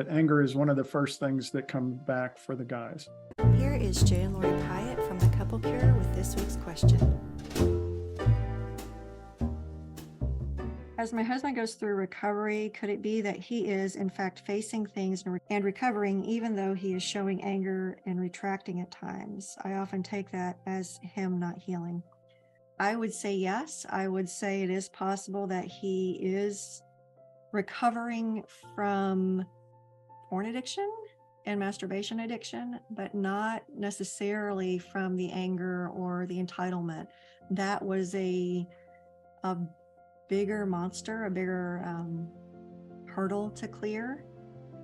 But anger is one of the first things that come back for the guys. Here is Jay and Lori Pyatt from The Couple Cure with this week's question. As my husband goes through recovery, could it be that he is in fact facing things and recovering even though he is showing anger and retracting at times? I often take that as him not healing. I would say yes. I would say it is possible that he is recovering from porn addiction and masturbation addiction, but not necessarily from the anger or the entitlement. That was a bigger monster, a bigger hurdle to clear.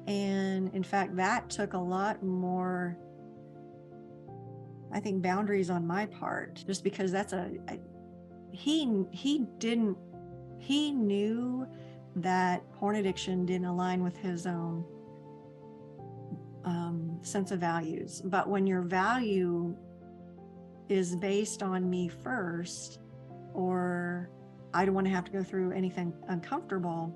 And in fact, that took a lot more, I think, boundaries on my part, just because that's he knew that porn addiction didn't align with his own sense of values. But when your value is based on me first, or I don't want to have to go through anything uncomfortable,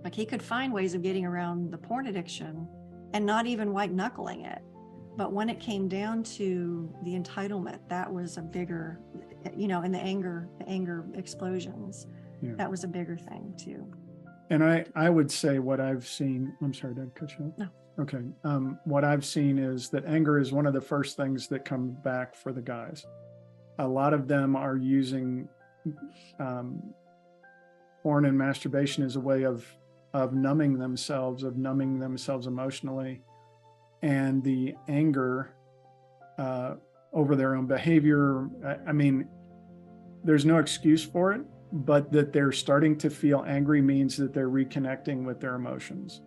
like he could find ways of getting around the porn addiction and not even white knuckling it. But when it came down to the entitlement, that was a bigger, and the anger explosions, that was a bigger thing too. And I would say what I've seen, I'm sorry, did I cut you off? No. Okay. What I've seen is that anger is one of the first things that come back for the guys. A lot of them are using porn and masturbation as a way of numbing themselves emotionally, and the anger over their own behavior. I mean, there's no excuse for it, but that they're starting to feel angry means that they're reconnecting with their emotions.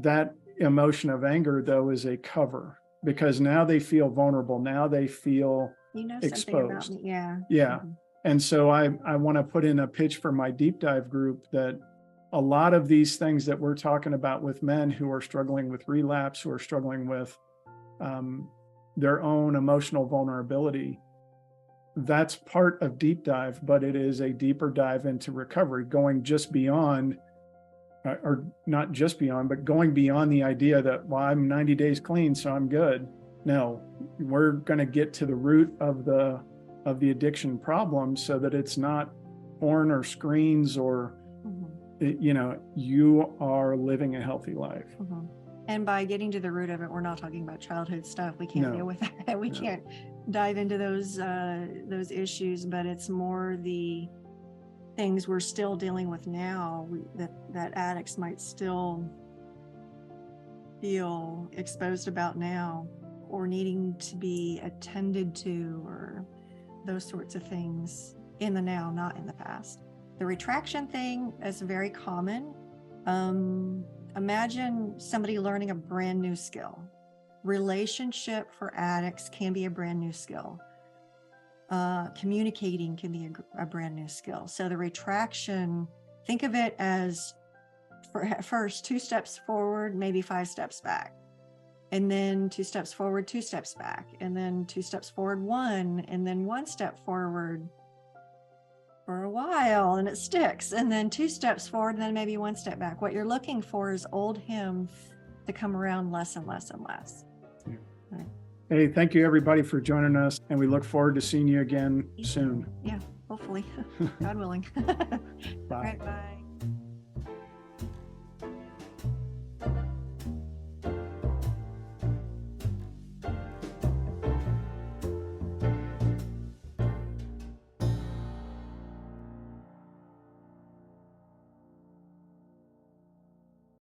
That emotion of anger, though, is a cover, because now they feel vulnerable. Now they feel exposed. Something about me. Yeah. Mm-hmm. And so I want to put in a pitch for my deep dive group that a lot of these things that we're talking about with men who are struggling with relapse, who are struggling with their own emotional vulnerability, that's part of deep dive, but it is a deeper dive into recovery, going just beyond, or not just beyond, but going beyond the idea that, well, I'm 90 days clean, so I'm good. No, we're going to get to the root of the addiction problem, so that it's not porn or screens or, you are living a healthy life. Mm-hmm. And by getting to the root of it, we're not talking about childhood stuff. We can't deal with that. We can't dive into those issues, but it's more the things we're still dealing with now that addicts might still feel exposed about now, or needing to be attended to, or those sorts of things in the now, not in the past. The retraction thing is very common. Imagine somebody learning a brand new skill. Relationship for addicts can be a brand new skill. Communicating can be a brand new skill. So the retraction, think of it as first 2 steps forward, maybe 5 steps back. And then 2 steps forward, 2 steps back. And then 2 steps forward, 1, and then 1 step forward for a while, and it sticks. And then 2 steps forward, and then maybe 1 step back. What you're looking for is old him to come around less and less and less. Yeah. Right. Hey, thank you everybody for joining us, and we look forward to seeing you again soon. Yeah, hopefully, God willing. Bye. All right, bye.